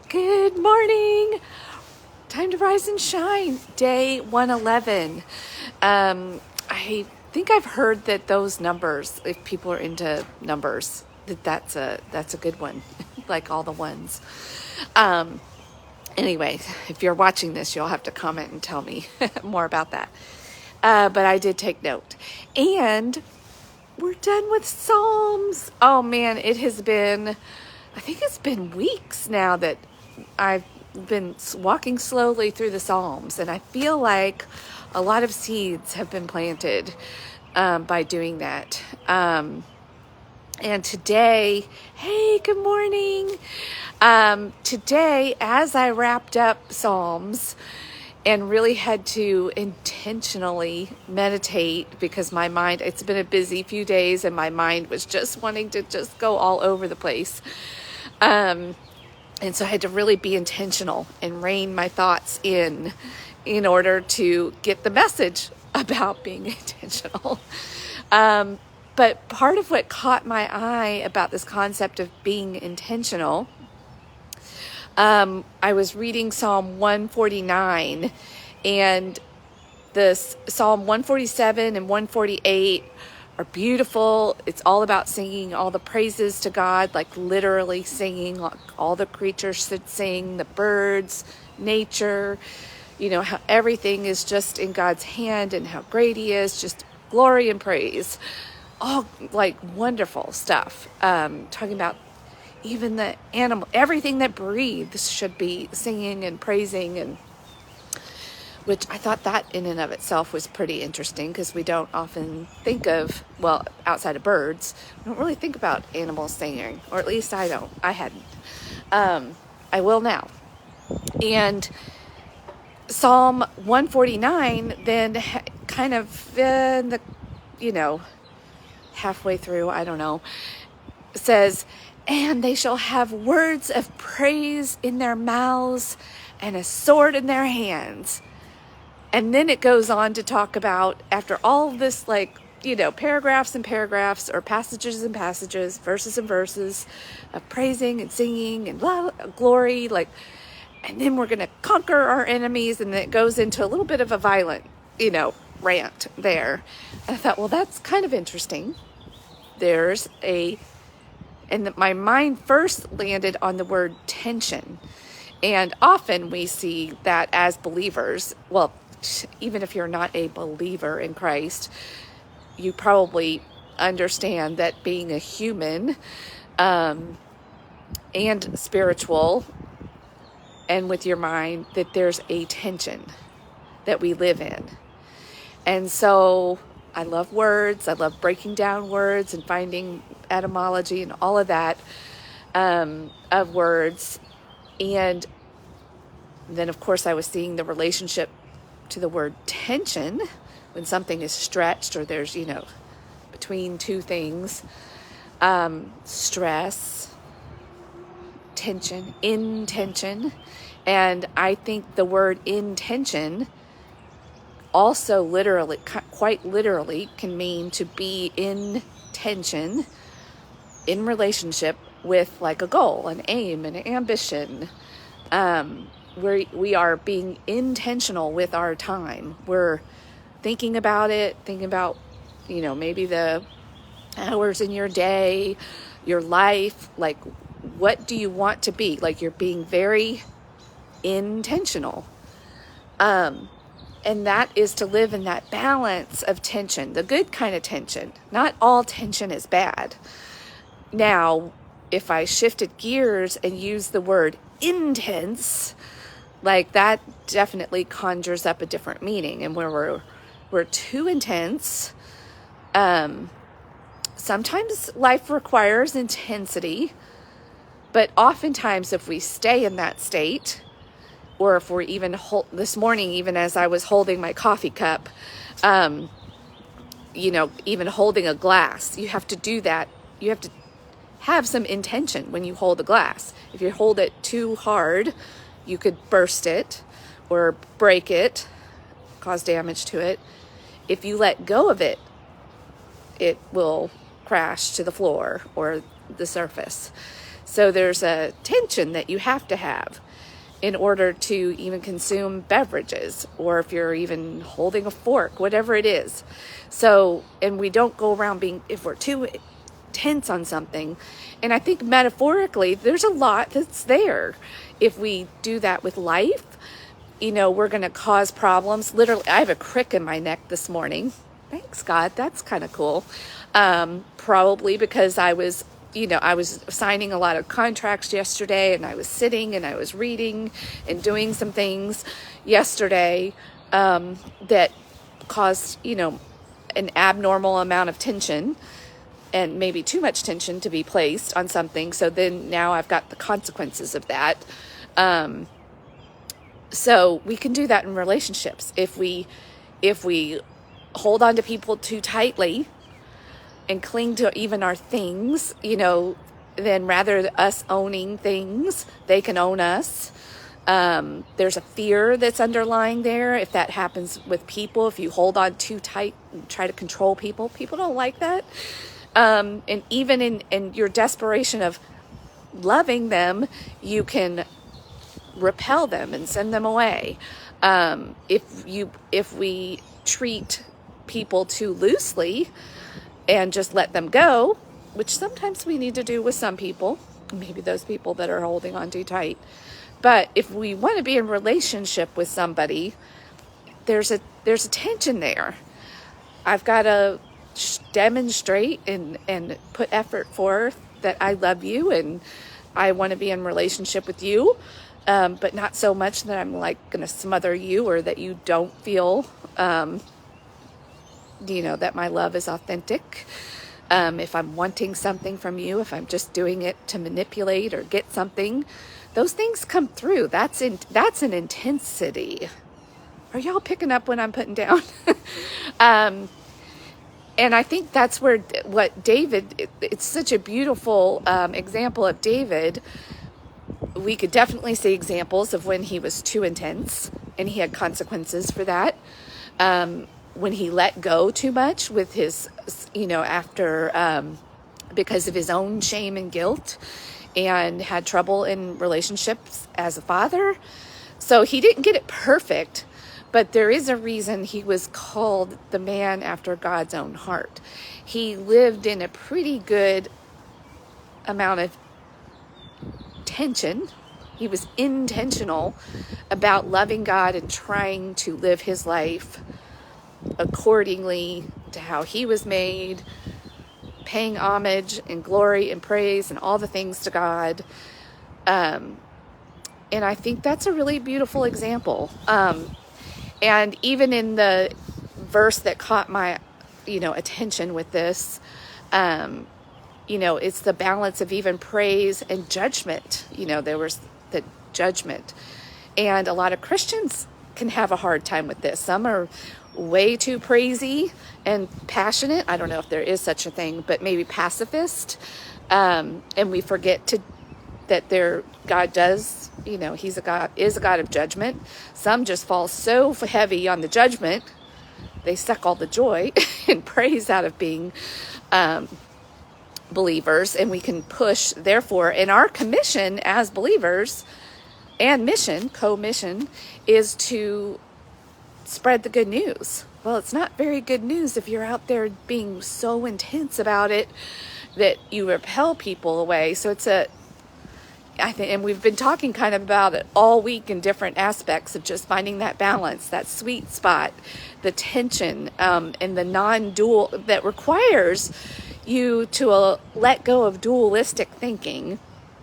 Good morning. Time to rise and shine. Day 111. I think I've heard that those numbers, if people are into numbers, that's a good one, like all the ones. Anyway, if you're watching this, you'll have to comment and tell me more about that. But I did take note. And we're done with Psalms. Oh man, I think it's been weeks now that I've been walking slowly through the Psalms, and I feel like a lot of seeds have been planted by doing that. And today, hey, good morning. Today, as I wrapped up Psalms and really had to intentionally meditate because my mind, it's been a busy few days and my mind was just wanting to just go all over the place. And so I had to really be intentional and rein my thoughts in order to get the message about being intentional. But part of what caught my eye about this concept of being intentional, I was reading Psalm 149, and this Psalm 147 and 148 are beautiful. It's all about singing all the praises to God, like literally singing, like all the creatures should sing, the birds, nature, how everything is just in God's hand and how great He is, just glory and praise. All like wonderful stuff. Talking about even the animal, everything that breathes should be singing and praising, and which I thought that in and of itself was pretty interesting because we don't often think of, well, outside of birds, we don't really think about animals singing, or at least I don't. I hadn't. I will now. And Psalm 149 then kind of in the, halfway through, I don't know, says, "And they shall have words of praise in their mouths and a sword in their hands." And then it goes on to talk about, after all of this, paragraphs and paragraphs, or passages and passages, verses and verses of praising and singing and glory, and then we're going to conquer our enemies. And then it goes into a little bit of a violent, rant there. And I thought, well, that's kind of interesting. And my mind first landed on the word tension. And often we see that as believers, well, even if you're not a believer in Christ, you probably understand that being a human and spiritual and with your mind, that there's a tension that we live in. And so I love words. I love breaking down words and finding etymology and all of that of words. And then, of course, I was seeing the relationship to the word tension when something is stretched, or there's, between two things, stress, tension, intention. And I think the word intention also quite literally can mean to be in tension, in relationship with like a goal, an aim, an ambition. We are being intentional with our time. We're thinking about maybe the hours in your day, your life, like what do you want to be? Like you're being very intentional. And that is to live in that balance of tension, the good kind of tension. Not all tension is bad. Now, if I shifted gears and used the word intense, like that definitely conjures up a different meaning. And where we're too intense, sometimes life requires intensity, but oftentimes if we stay in that state, or if we're even this morning, even as I was holding my coffee cup, even holding a glass, you have to do that. You have to have some intention when you hold a glass. If you hold it too hard, you could burst it or break it, cause damage to it. If you let go of it, it will crash to the floor or the surface. So there's a tension that you have to have in order to even consume beverages, or if you're even holding a fork, whatever it is. So, and we don't go around being, if we're too tense on something. And I think metaphorically, there's a lot that's there. If we do that with life, we're going to cause problems. Literally, I have a crick in my neck this morning. Thanks, God. That's kind of cool. Probably because I was signing a lot of contracts yesterday, and I was sitting and I was reading and doing some things yesterday that caused, an abnormal amount of tension, and maybe too much tension to be placed on something. So then now I've got the consequences of that. So we can do that in relationships. If we hold on to people too tightly and cling to even our things, then rather than us owning things, they can own us. There's a fear that's underlying there. If that happens with people, if you hold on too tight and try to control people don't like that. And even in your desperation of loving them, you can repel them and send them away. If we treat people too loosely and just let them go, which sometimes we need to do with some people, maybe those people that are holding on too tight. But if we want to be in relationship with somebody, there's a tension there. I've got to demonstrate and put effort forth that I love you and I want to be in relationship with you, but not so much that I'm like going to smother you, or that you don't feel that my love is authentic. If I'm wanting something from you, if I'm just doing it to manipulate or get something, those things come through. That's an intensity. Are y'all picking up what I'm putting down? And I think that's where what David, it's such a beautiful example of David. We could definitely see examples of when he was too intense, and he had consequences for that. When he let go too much with his, after, because of his own shame and guilt, and had trouble in relationships as a father. So he didn't get it perfect, but there is a reason he was called the man after God's own heart. He lived in a pretty good amount of tension. He was intentional about loving God and trying to live his life accordingly to how he was made, paying homage and glory and praise and all the things to God. And I think that's a really beautiful example. And even in the verse that caught my, attention with this, it's the balance of even praise and judgment. There was the judgment. And a lot of Christians can have a hard time with this. Some are way too praisey and passionate. I don't know if there is such a thing, but maybe pacifist. And we forget that God does, is a God of judgment. Some just fall so heavy on the judgment, they suck all the joy and praise out of being believers. And we can push, therefore, in our commission as believers and co-mission, is to spread the good news. Well, it's not very good news if you're out there being so intense about it that you repel people away. So I think, and we've been talking kind of about it all week in different aspects of just finding that balance, that sweet spot, the tension, and the non-dual that requires you to let go of dualistic thinking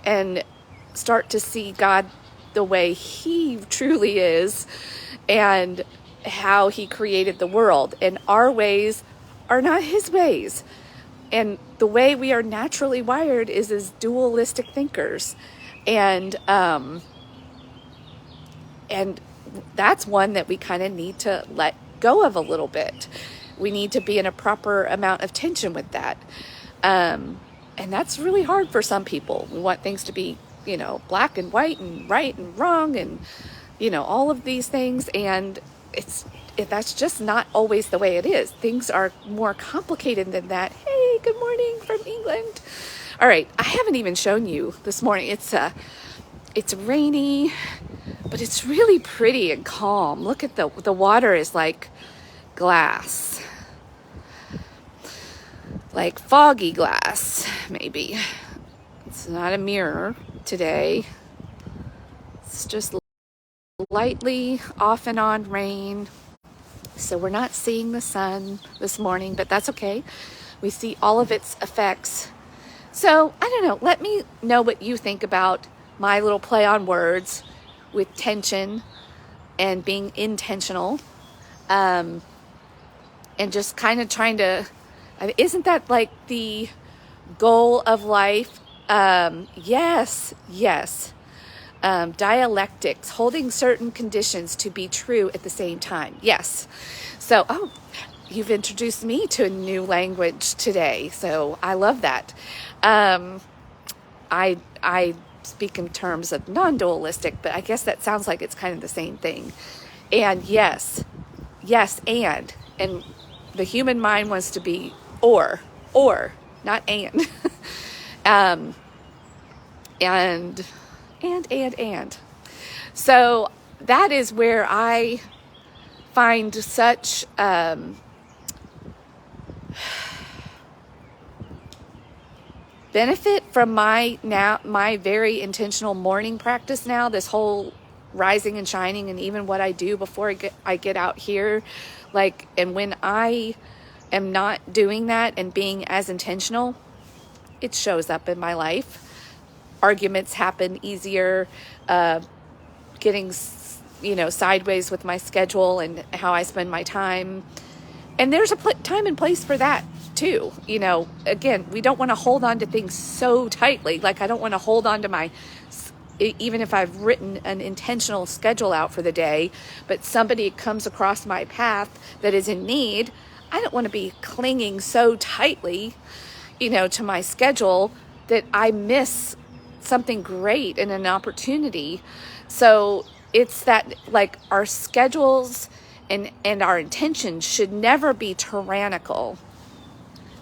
and start to see God the way he truly is and how he created the world. And our ways are not his ways. And the way we are naturally wired is as dualistic thinkers. And that's one that we kind of need to let go of a little bit. We need to be in a proper amount of tension with that. And that's really hard for some people. We want things to be, black and white and right and wrong and, all of these things. And that's just not always the way it is. Things are more complicated than that. Hey, good morning from England. All right, I haven't even shown you this morning. It's rainy, but it's really pretty and calm. Look at the water is like glass, like foggy glass, maybe. It's not a mirror today. It's just lightly off and on rain. So we're not seeing the sun this morning, but that's okay. We see all of its effects. So I don't know, let me know what you think about my little play on words with tension and being intentional. And just kind of trying to, isn't that like the goal of life? Yes. Dialectics, holding certain conditions to be true at the same time. Yes. So, you've introduced me to a new language today. So I love that. I speak in terms of non-dualistic, but I guess that sounds like it's kind of the same thing. And yes, and the human mind wants to be or, not and. And. So that is where I find such benefit from my very intentional morning practice now, this whole rising and shining, and even what I do before I get out here, like, and when I am not doing that and being as intentional, it shows up in my life. Arguments happen easier, getting, sideways with my schedule and how I spend my time. And there's a time and place for that too. Again, we don't want to hold on to things so tightly. Like, I don't want to hold on to even if I've written an intentional schedule out for the day, but somebody comes across my path that is in need, I don't want to be clinging so tightly, to my schedule that I miss something great and an opportunity. So it's that, like, our schedules and our intentions should never be tyrannical,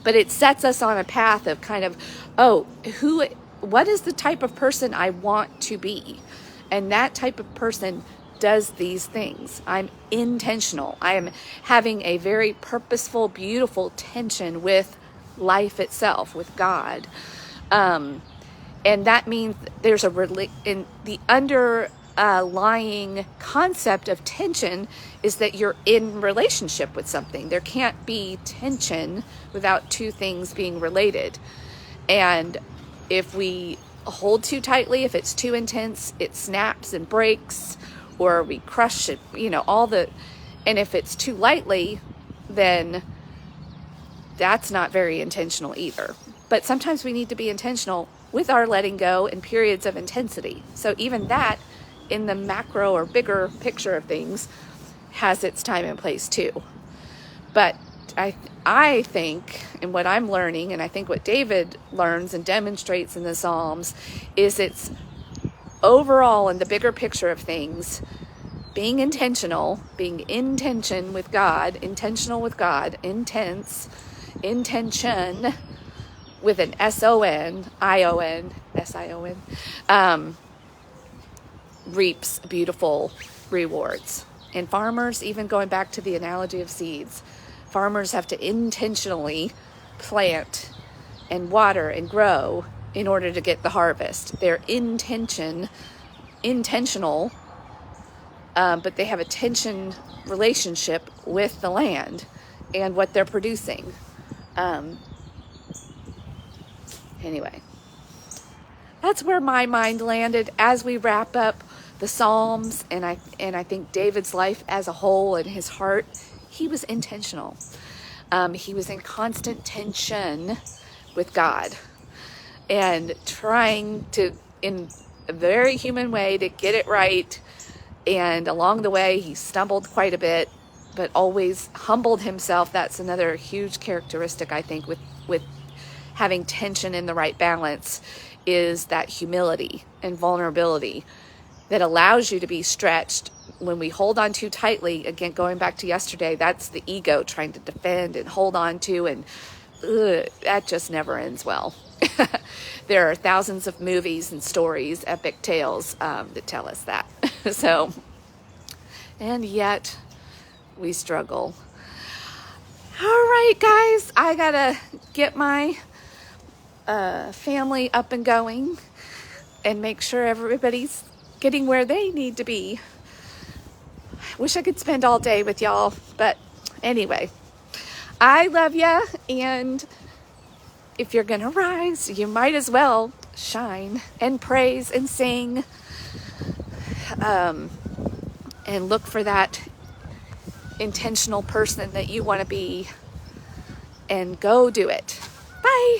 but it sets us on a path of kind of, what is the type of person I want to be? And that type of person does these things. I'm intentional. I am having a very purposeful, beautiful tension with life itself, with God. And that means there's in the underlying concept of tension is that you're in relationship with something. There can't be tension without two things being related. And if we hold too tightly, if it's too intense, it snaps and breaks, or we crush it, and if it's too lightly, then that's not very intentional either. But sometimes we need to be intentional with our letting go in periods of intensity. So even that, in the macro or bigger picture of things, has its time and place too. But I think, and what I'm learning, and I think what David learns and demonstrates in the Psalms, is it's overall in the bigger picture of things, being intentional, being in tension with God, intentional with God, intention with an S-O-N, reaps beautiful rewards. And farmers, even going back to the analogy of seeds, farmers have to intentionally plant and water and grow in order to get the harvest. They're intentional, but they have a tension relationship with the land and what they're producing. Anyway, that's where my mind landed as we wrap up the Psalms, and I think David's life as a whole and his heart. He was intentional. He was in constant tension with God and trying to, in a very human way, to get it right. And along the way, he stumbled quite a bit, but always humbled himself. That's another huge characteristic, I think, with having tension in the right balance, is that humility and vulnerability that allows you to be stretched. When we hold on too tightly, again, going back to yesterday, that's the ego trying to defend and hold on to, and that just never ends well. there are thousands of movies and stories, epic tales that tell us that. So, and yet we struggle. All right, guys, I gotta get my family up and going and make sure everybody's getting where they need to be. Wish I could spend all day with y'all, but anyway, I love ya, and if you're gonna rise, you might as well shine and praise and sing, and look for that intentional person that you want to be, and go do it. Bye.